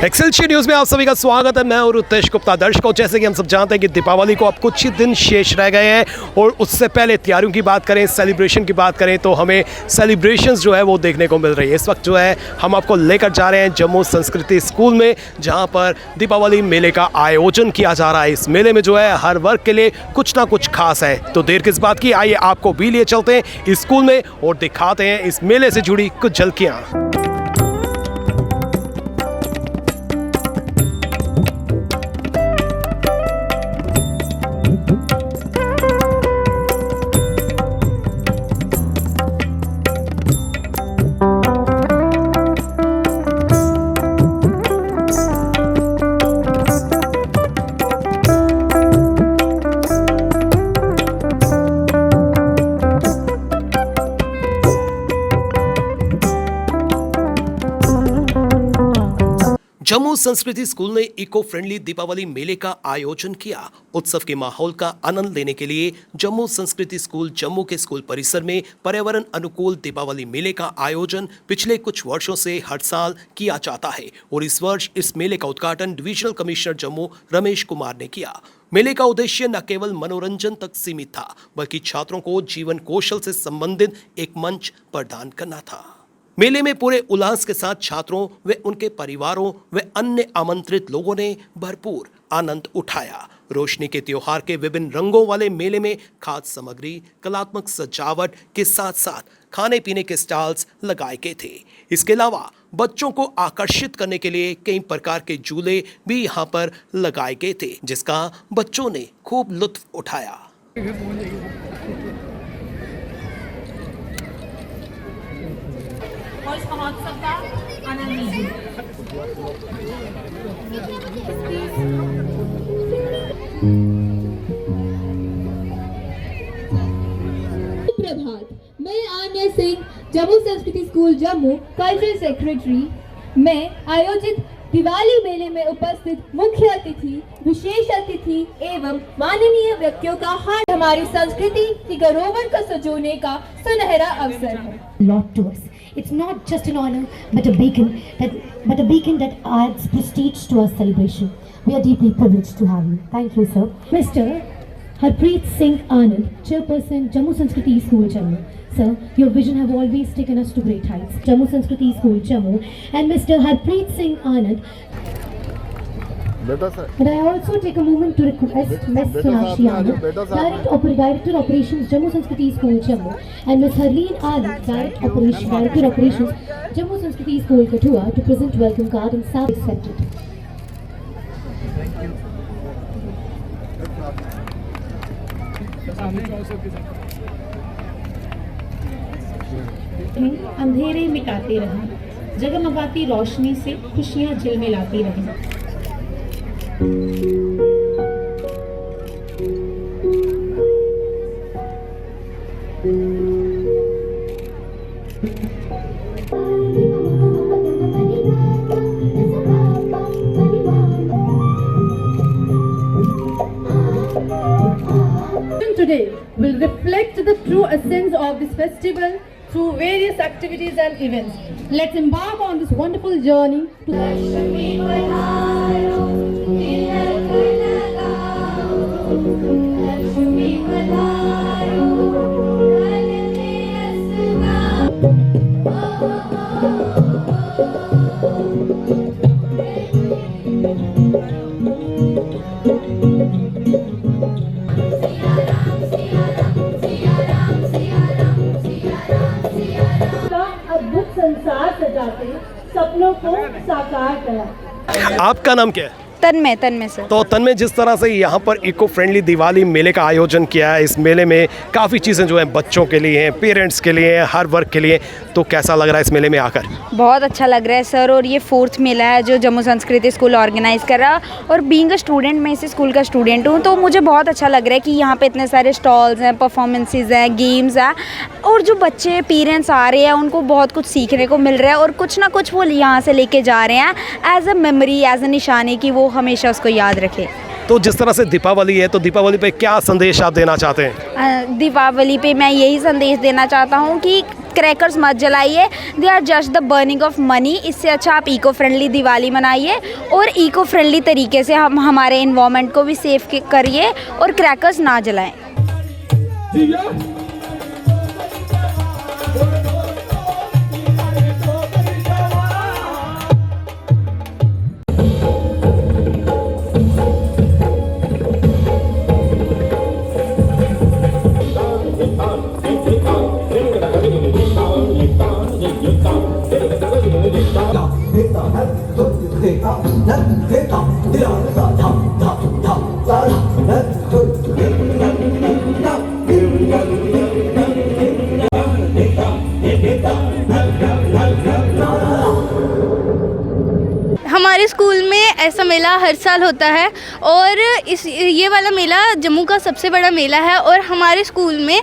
Excelsior news में आप सभी का स्वागत है। मैं और रितेश गुप्ता। दर्शकों, जैसे कि हम सब जानते हैं कि दीपावली को अब कुछ ही दिन शेष रह गए हैं और उससे पहले तैयारियों की बात करें, सेलिब्रेशन की बात करें तो हमें सेलिब्रेशंस जो है वो देखने को मिल रही है। इस वक्त जो है हम आपको लेकर जा रहे हैं जम्मू संस्कृति स्कूल में, जहां पर दीपावली मेले का आयोजन किया जा रहा है। इस मेले में जो है हर वर्ग के लिए कुछ ना कुछ खास है। तो देर किस बात की, आइए आपको भी लिए चलते हैं इस स्कूल में और दिखाते हैं इस मेले से जुड़ी कुछ झलकियाँ। जम्मू संस्कृति स्कूल ने इको फ्रेंडली दीपावली मेले का आयोजन किया। उत्सव के माहौल का आनंद लेने के लिए जम्मू संस्कृति स्कूल जम्मू के स्कूल परिसर में पर्यावरण अनुकूल दीपावली मेले का आयोजन पिछले कुछ वर्षों से हर साल किया जाता है और इस वर्ष इस मेले का उद्घाटन डिविजनल कमिश्नर जम्मू रमेश कुमार ने किया। मेले का उद्देश्य न केवल मनोरंजन तक सीमित था, बल्कि छात्रों को जीवन कौशल से संबंधित एक मंच प्रदान करना था। मेले में पूरे उल्लास के साथ छात्रों व उनके परिवारों व अन्य आमंत्रित लोगों ने भरपूर आनंद उठाया। रोशनी के त्योहार के विभिन्न रंगों वाले मेले में खाद्य सामग्री, कलात्मक सजावट के साथ साथ खाने पीने के स्टॉल्स लगाए गए थे। इसके अलावा बच्चों को आकर्षित करने के लिए कई प्रकार के झूले भी यहाँ पर लगाए गए थे, जिसका बच्चों ने खूब लुत्फ उठाया। और इस महोत्सव का आनंद लीजिए। प्रभात, मैं आन्या सिंह, जम्मू संस्कृति स्कूल जम्मू कल्चरल सेक्रेटरी। मैं आयोजित दिवाली मेले में उपस्थित मुख्य अतिथि, विशेष अतिथि एवं माननीय व्यक्तियों का हाथ हमारी संस्कृति की धरोहर को सजोने का सुनहरा अवसर है। Lot to us. It's not just an honor, but a beacon that adds prestige to our celebration. We are deeply privileged to have you. Thank you, sir. Mr. Harpreet Singh Anand, Chairperson, Jammu Sanskriti School, Jammu. Sir, your vision have always taken us to great heights. Jammu Sanskriti School, Jammu, and Mr. Harpreet Singh Anand. But I also take a moment to request Ms. Sonakshi Anand, Director Operations, Jammu Sanskriti School, Jammu, and Ms. Harleen Anand, Director Operations, Jammu Sanskriti School, Kathua, to present welcome card and staff accepted. अंधेरे मिटाते रहें, जगमगाती रोशनी से खुशियां झिलमिलाती रहें। Today will reflect the true essence of this festival through various activities and events. Let's embark on this wonderful journey अद्भुत संसार सजाते, सपनों को साकार करा। आपका नाम क्या है? तन्मय सर। तो तन्मय, जिस तरह से यहाँ पर इको फ्रेंडली दिवाली मेले का आयोजन किया है, इस मेले में काफ़ी चीज़ें जो हैं बच्चों के लिए हैं, पेरेंट्स के लिए हैं, हर वर्ग के लिए, तो कैसा लग रहा है इस मेले में आकर? बहुत अच्छा लग रहा है सर, और ये 4th मेला है जो जम्मू संस्कृति स्कूल ऑर्गेनाइज कर रहा है, और बीइंग अ स्टूडेंट, मैं इसी स्कूल का स्टूडेंट हूँ, तो मुझे बहुत अच्छा लग रहा है कि यहाँ पे इतने सारे स्टॉल्स हैं, परफॉर्मेंसेज हैं, गेम्स हैं, और जो बच्चे पेरेंट्स आ रहे हैं उनको बहुत कुछ सीखने को मिल रहा है, और कुछ ना कुछ वो यहाँ से लेके जा रहे हैं as a memory, as a निशानी, कि वो हमेशा उसको याद रखें। तो जिस तरह से दीपावली है, तो दीपावली पे क्या संदेश आप देना चाहते हैं? दीपावली पे मैं यही संदेश देना चाहता हूँ कि क्रैकर्स मत जलाइए, they are just the burning of money. इससे अच्छा आप इको फ्रेंडली दिवाली मनाइए, और इको फ्रेंडली तरीके से हम हमारे इन्वायरमेंट को भी सेफ करिए, और क्रैकर्स ना जलाएं। हमारे स्कूल में ऐसा मेला हर साल होता है, और ये वाला मेला जम्मू का सबसे बड़ा मेला है, और हमारे स्कूल में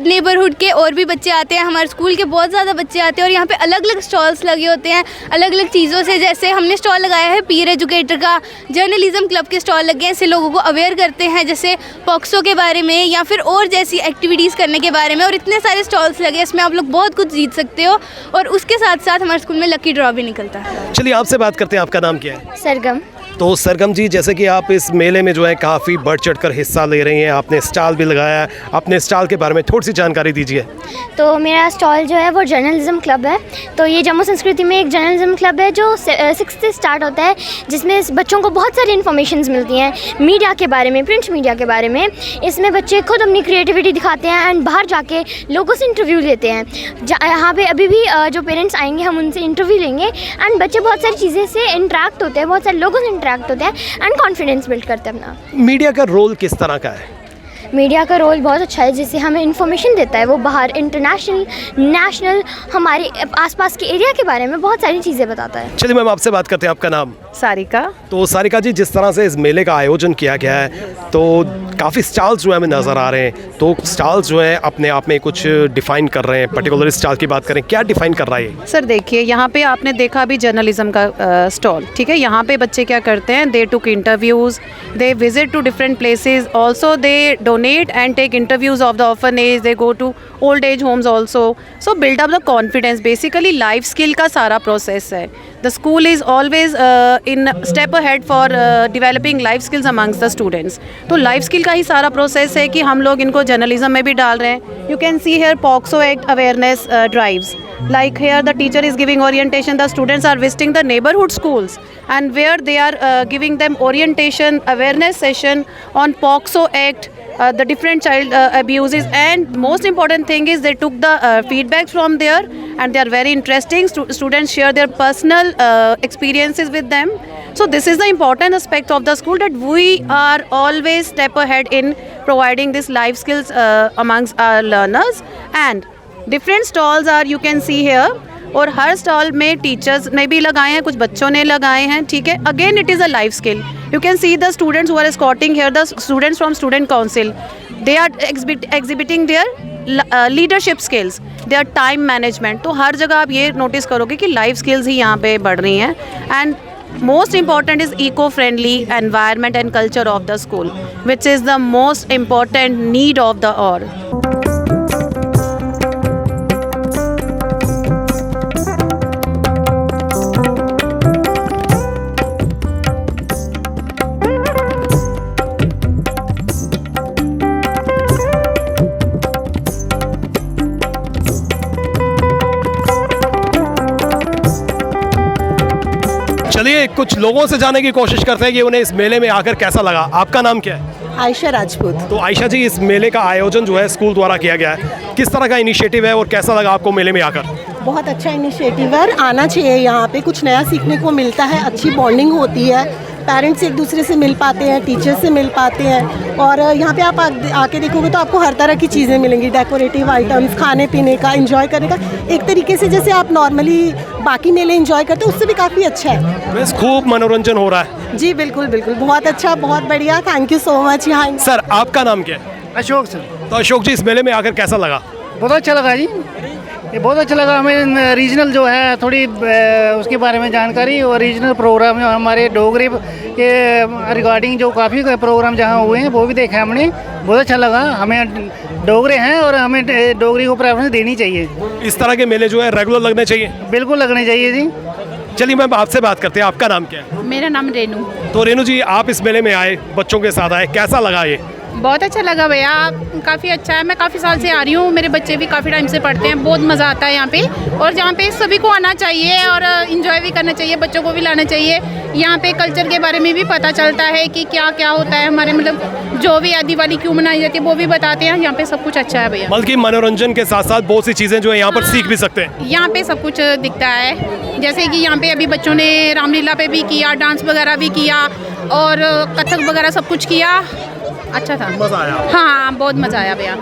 नेबरहुड के और भी बच्चे आते हैं, हमारे स्कूल के बहुत ज़्यादा बच्चे आते हैं, और यहाँ पे अलग अलग स्टॉल्स लगे होते हैं अलग अलग चीज़ों से। जैसे हमने स्टॉल लगाया है पीर एजुकेटर का, जर्नलिज्म क्लब के स्टॉल लगे हैं, इससे लोगों को अवेयर करते हैं, जैसे पॉक्सो के बारे में या फिर और जैसी एक्टिविटीज़ करने के बारे में, और इतने सारे स्टॉल्स लगे, इसमें आप लोग बहुत कुछ जीत सकते हो, और उसके साथ साथ हमारे स्कूल में लकी ड्रॉ भी निकलता है। चलिए आपसे बात करते हैं, आपका नाम क्या है? सरगम। तो सरगम जी, जैसे कि आप इस मेले में जो है काफ़ी बढ़ चढ़ कर हिस्सा ले रही हैं, आपने स्टॉल भी लगाया है, अपने स्टॉल के बारे में थोड़ी सी जानकारी दीजिए। तो मेरा स्टॉल जो है वो जर्नलिज्म क्लब है। तो ये जम्मू संस्कृति में एक जर्नलिज्म क्लब है जो 6 से स्टार्ट होता है, जिसमें बच्चों को बहुत सारी इन्फॉर्मेशंस मिलती हैं मीडिया के बारे में, प्रिंट मीडिया के बारे में। इसमें बच्चे खुद अपनी क्रिएटिविटी दिखाते हैं एंड बाहर जाके लोगों से इंटरव्यू लेते हैं। यहाँ पे अभी भी जो पेरेंट्स आएंगे हम उनसे इंटरव्यू लेंगे, एंड बच्चे बहुत सारी चीज़ें से इंटरेक्ट होते हैं, बहुत सारे लोगों से इंटरेक्ट होते हैं, एंड कॉन्फिडेंस बिल्ड करते हैं अपना। मीडिया का रोल किस तरह का है? मीडिया का रोल बहुत अच्छा है, जिससे हमें इन्फॉर्मेशन देता है, वो बाहर इंटरनेशनल, नेशनल, हमारे आसपास के एरिया के बारे में बहुत सारी चीज़ें बताता है। चलिए मैम, आपसे बात करते हैं, आपका नाम? सारिका। तो सारिका जी, जिस तरह से इस मेले का आयोजन किया गया है, तो काफ़ी स्टॉल्स जो है हमें नज़र आ रहे हैं, तो स्टॉल्स जो है अपने आप में कुछ डिफाइन कर रहे हैं। पर्टिकुलर स्टॉल की बात करें, क्या डिफाइन कर रहा है? सर देखिए, यहाँ पे आपने देखा अभी जर्नलिज्म का स्टॉल, ठीक है। यहाँ पे बच्चे क्या करते हैं, they took interviews, they visit to different places, also they donate and take interviews of the orphanage, they go to old age homes also, so build up the confidence, basically life skill का सारा process है। The school is always in step ahead for developing life skills amongst the students। तो life skill का ही सारा process है कि हम लोग इनको journalism में भी डाल रहे हैं। You can see here POXO Act awareness drives, like here the teacher is giving orientation, the students are visiting the neighborhood schools and where they are giving them orientation awareness session on POXO Act, the different child abuses, and most important thing is they took the feedback from there and they are very interesting. Students share their personal experiences with them. So this is the important aspect of the school, that we are always step ahead in providing this life skills amongst our learners. And different stalls are, you can see here, और हर stall में teachers ने भी लगाए हैं, कुछ बच्चों ने लगाए हैं, ठीक है। Again it is a life skill. You can see the students who are escorting here, the students from student council, they are exhibiting their leadership skills, their time management. तो हर जगह आप ये नोटिस करोगे कि लाइफ स्किल्स ही यहाँ पे बढ़ रही हैं। And most important is eco-friendly environment and culture of the school, which is the most important need of the hour. चलिए कुछ लोगों से जानने की कोशिश करते हैं कि उन्हें इस मेले में आकर कैसा लगा। आपका नाम क्या है? आयशा राजपूत। तो आयशा जी, इस मेले का आयोजन जो है स्कूल द्वारा किया गया है, किस तरह का इनिशिएटिव है और कैसा लगा आपको मेले में आकर? बहुत अच्छा इनिशिएटिव है, आना चाहिए। यहाँ पे कुछ नया सीखने को मिलता है, अच्छी बॉन्डिंग होती है, पेरेंट्स एक दूसरे से मिल पाते हैं, टीचर्स से मिल पाते हैं। और यहाँ पे आप आके देखोगे तो आपको हर तरह की चीज़ें मिलेंगी, डेकोरेटिव आइटम्स, खाने पीने का, एंजॉय करने का। एक तरीके से जैसे आप नॉर्मली बाकी मेले एंजॉय करते हो उससे भी काफ़ी अच्छा है। बस खूब मनोरंजन हो रहा है। जी बिल्कुल बिल्कुल, बहुत अच्छा, बहुत बढ़िया, थैंक यू सो मच। यहाँ सर आपका नाम क्या है? अशोक सर। तो अशोक जी, इस मेले में आकर कैसा लगा? बहुत अच्छा लगा जी, ये बहुत अच्छा लगा हमें। रीजनल जो है थोड़ी उसके बारे में जानकारी, और रीजनल प्रोग्राम हमारे डोगरी के रिगार्डिंग जो काफ़ी प्रोग्राम जहाँ हुए हैं वो भी देखा हमने, बहुत अच्छा लगा। हमें डोगरे हैं और हमें डोगरी को प्रेफरेंस देनी चाहिए। इस तरह के मेले जो है रेगुलर लगने चाहिए? बिल्कुल लगने चाहिए जी। चलिए मैम, आपसे बात करते हैं, आपका नाम क्या है? मेरा नाम रेनू। तो रेनू जी, आप इस मेले में आए, बच्चों के साथ आए, कैसा लगा ये? बहुत अच्छा लगा भैया, काफ़ी अच्छा है। मैं काफ़ी साल से आ रही हूँ, मेरे बच्चे भी काफ़ी टाइम से पढ़ते हैं, बहुत मज़ा आता है यहाँ पे। और जहाँ पे सभी को आना चाहिए और इन्जॉय भी करना चाहिए, बच्चों को भी लाना चाहिए। यहाँ पे कल्चर के बारे में भी पता चलता है कि क्या क्या होता है हमारे, मतलब जो भी दिवाली क्यों मनाई जाती है वो भी बताते हैं। यहाँ पे सब कुछ अच्छा है भैया। बल्कि मनोरंजन के साथ साथ बहुत सी चीज़ें जो है यहाँ पर सीख भी सकते हैं। यहाँ पे सब कुछ दिखता है, जैसे कि यहाँ पे अभी बच्चों ने रामलीला पे भी किया, डांस वगैरह भी किया और कथक वगैरह सब कुछ किया, अच्छा था, मज़ा आया। हाँ बहुत मज़ा आया भैया।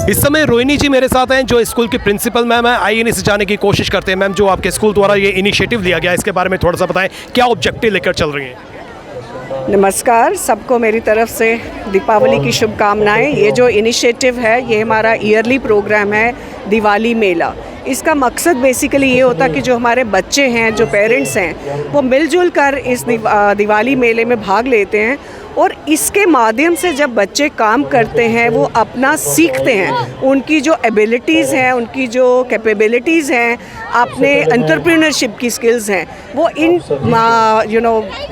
इस समय रोहिणी जी मेरे साथ हैं, जो स्कूल की प्रिंसिपल मैम है। आइए इनसे जानने की कोशिश करते हैं। मैम, जो आपके स्कूल द्वारा ये इनिशिएटिव लिया गया है, इसके बारे में थोड़ा सा बताएं, क्या ऑब्जेक्टिव लेकर चल रही हैं? नमस्कार, सबको मेरी तरफ से दीपावली की शुभकामनाएं। ये जो इनिशिएटिव है ये हमारा ईयरली प्रोग्राम है दिवाली मेला। इसका मकसद बेसिकली ये होता है कि जो हमारे बच्चे हैं, जो पेरेंट्स हैं, वो मिलजुल कर इस दिवाली मेले में भाग लेते हैं। और इसके माध्यम से जब बच्चे काम करते हैं वो अपना सीखते हैं, उनकी जो एबिलिटीज़ हैं, उनकी जो कैपेबिलिटीज़ हैं, अपने एंटरप्रेन्योरशिप की स्किल्स हैं, वो इन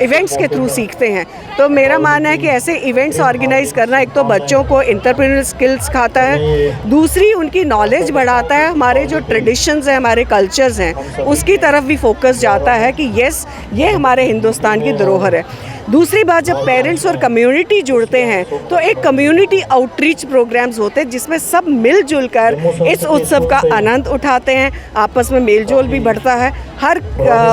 इवेंट्स के थ्रू सीखते हैं। तो मेरा मानना है कि ऐसे इवेंट्स ऑर्गेनाइज करना एक तो बच्चों को एंटरप्रेन्योर स्किल्स खाता है, दूसरी उनकी नॉलेज बढ़ाता है, हमारे जो ट्रेडिशंस हैं, हमारे कल्चर्स हैं, उसकी तरफ भी फोकस जाता है कि यस, ये हमारे हिंदुस्तान की धरोहर है। दूसरी बात, जब पेरेंट्स और कम्युनिटी जुड़ते हैं तो एक कम्युनिटी आउटरीच प्रोग्राम्स होते हैं जिसमें सब मिलजुल कर इस उत्सव का आनंद उठाते हैं, आपस में मेलजोल भी बढ़ता है। हर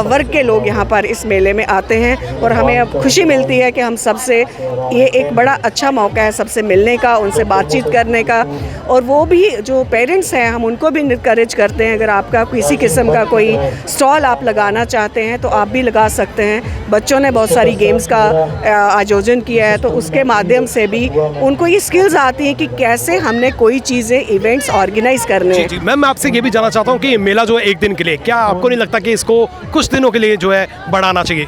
वर्ग के लोग यहाँ पर इस मेले में आते हैं और हमें अब खुशी मिलती है कि हम सबसे, ये एक बड़ा अच्छा मौका है सबसे मिलने का, उनसे बातचीत करने का। और वो भी जो पेरेंट्स हैं, हम उनको भी इनकरेज करते हैं, अगर आपका किसी किस्म का कोई स्टॉल आप लगाना चाहते हैं तो आप भी लगा सकते हैं। बच्चों ने बहुत सारी गेम्स का आयोजन किया है, तो उसके माध्यम से भी उनको ये स्किल्स आती हैं कि कैसे हमने कोई चीज़ें, इवेंट्स ऑर्गेनाइज करने हैं। जी, मैम मैं आपसे ये भी जानना चाहता हूँ कि मेला जो है एक दिन के लिए, क्या आपको नहीं लगता कि इसको कुछ दिनों के लिए जो है बढ़ाना चाहिए?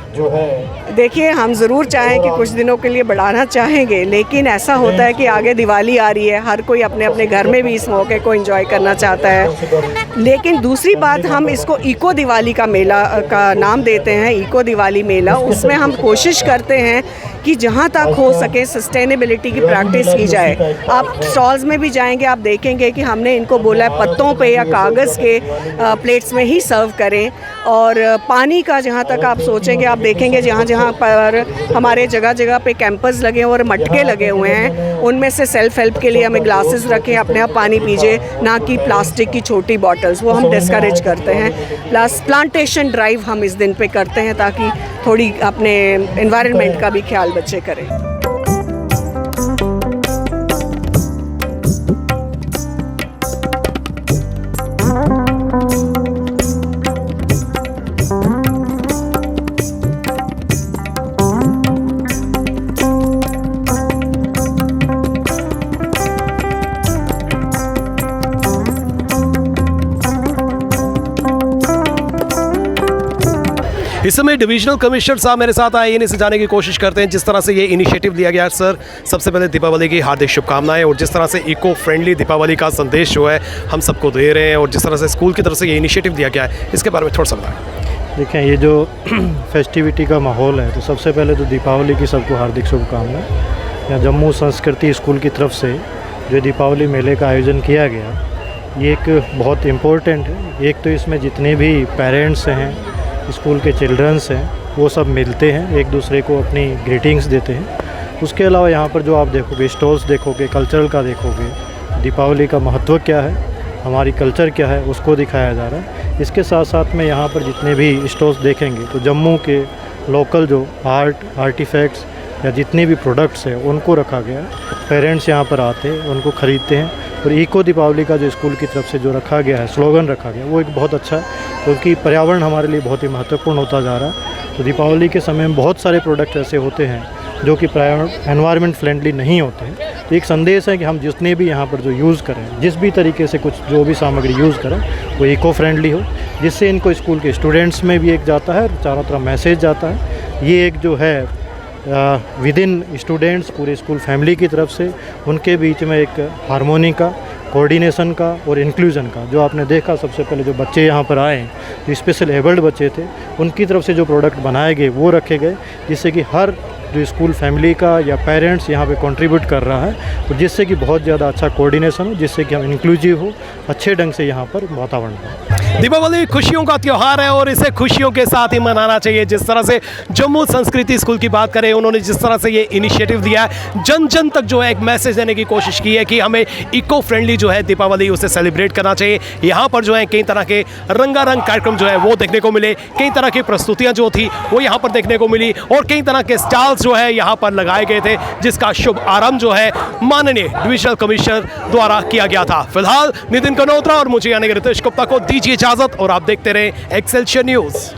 देखिए, हम ज़रूर चाहें कि कुछ दिनों के लिए बढ़ाना चाहेंगे, लेकिन ऐसा होता है कि आगे दिवाली आ रही है, हर कोई अपने अपने घर में भी इस मौके को एंजॉय करना चाहता है। लेकिन दूसरी बात, हम इसको इको दिवाली का मेला का नाम देते हैं, इको दिवाली मेला। उसमें हम कोशिश करते हैं कि जहाँ तक हो सके सस्टेनेबिलिटी की प्रैक्टिस की जाए। आप स्टॉल्स में भी जाएंगे, आप देखेंगे कि हमने इनको बोला है पत्तों पे या कागज़ के प्लेट्स में ही सर्व करें। और पानी का जहाँ तक आप सोचेंगे, आप देखेंगे जहाँ जहाँ पर हमारे जगह जगह पे कैंपर्स लगे हैं और मटके लगे हुए हैं, उनमें से सेल्फ हेल्प के लिए हमें ग्लासेस रखें, अपने आप पानी पीजिए, ना कि प्लास्टिक की छोटी बॉटल्स, वो हम डिस्करेज करते हैं। प्लस प्लांटेशन ड्राइव हम इस दिन पे करते हैं ताकि थोड़ी अपने एनवायरनमेंट का भी ख्याल बच्चे करें। इस समय डिविजनल कमिश्नर साहब मेरे साथ आए, इन्हीं से जाने की कोशिश करते हैं जिस तरह से ये इनिशिएटिव लिया गया। सर, सबसे पहले दीपावली की हार्दिक शुभकामनाएं, और जिस तरह से इको फ्रेंडली दीपावली का संदेश जो है हम सबको दे रहे हैं, और जिस तरह से स्कूल की तरफ से ये इनिशिएटिव दिया गया है, इसके बारे में थोड़ा सा बताएं। देखें, ये जो फेस्टिविटी का माहौल है, तो सबसे पहले तो दीपावली की सबको हार्दिक शुभकामनाएं। यहाँ जम्मू संस्कृति स्कूल की तरफ से जो दीपावली मेले का आयोजन किया गया, ये एक बहुत इम्पोर्टेंट है। एक तो इसमें जितने भी पेरेंट्स हैं, स्कूल के चिल्ड्रंस हैं, वो सब मिलते हैं, एक दूसरे को अपनी ग्रीटिंग्स देते हैं। उसके अलावा यहाँ पर जो आप देखोगे, स्टॉल्स देखोगे, कल्चरल का देखोगे, दीपावली का महत्व क्या है, हमारी कल्चर क्या है, उसको दिखाया जा रहा है। इसके साथ साथ में यहाँ पर जितने भी स्टॉल्स देखेंगे तो जम्मू के लोकल जो आर्टिफैक्ट्स या जितने भी प्रोडक्ट्स हैं उनको रखा गया है। पेरेंट्स यहाँ पर आते हैं, उनको ख़रीदते हैं। और इको दीपावली का जो स्कूल की तरफ से जो रखा गया है, स्लोगन रखा गया, वो एक बहुत अच्छा है, क्योंकि पर्यावरण हमारे लिए बहुत ही महत्वपूर्ण होता जा रहा है। तो दीपावली के समय में बहुत सारे प्रोडक्ट ऐसे होते हैं जो कि एनवायरनमेंट फ्रेंडली नहीं होते हैं। तो एक संदेश है कि हम जितने भी यहाँ पर जो यूज़ करें, जिस भी तरीके से कुछ जो भी सामग्री यूज़ करें, वो इको फ्रेंडली हो, जिससे इनको स्कूल के स्टूडेंट्स में भी एक जाता है, चारों तरफ मैसेज जाता है। ये एक जो है विद इन स्टूडेंट्स, पूरे स्कूल फैमिली की तरफ से उनके बीच में एक हारमोनी का, कोऑर्डिनेशन का और इंक्लूजन का, जो आपने देखा सबसे पहले जो बच्चे यहाँ पर आए, जो स्पेशल एबल्ड बच्चे थे, उनकी तरफ से जो प्रोडक्ट बनाए गए वो रखे गए, जिससे कि हर जो स्कूल फैमिली का या पेरेंट्स यहाँ पे कंट्रीब्यूट कर रहा है, और जिससे कि बहुत ज़्यादा अच्छा कोऑर्डिनेशन हो, जिससे कि हम इंक्लूसिव हो, अच्छे ढंग से यहाँ पर वातावरण हो। दीपावली खुशियों का त्यौहार है और इसे खुशियों के साथ ही मनाना चाहिए। जिस तरह से जम्मू संस्कृति स्कूल की बात करें, उन्होंने जिस तरह से ये इनिशिएटिव दिया है, जन जन तक जो है एक मैसेज देने की कोशिश की है कि हमें इको फ्रेंडली जो है दीपावली उसे सेलिब्रेट करना चाहिए। यहाँ पर जो है कई तरह के रंगारंग कार्यक्रम जो है वो देखने को मिले, कई तरह की प्रस्तुतियाँ जो थी वो यहाँ पर देखने को मिली, और कई तरह के स्टॉल्स जो है यहाँ पर लगाए गए थे, जिसका शुभ आरंभ जो है माननीय डिविजनल कमिश्नर द्वारा किया गया था। फिलहाल नितिन कनोत्रा और मुझे यानी रितेश गुप्ता को दीजिए इजाजत, और आप देखते रहे एक्सेलशियर न्यूज़।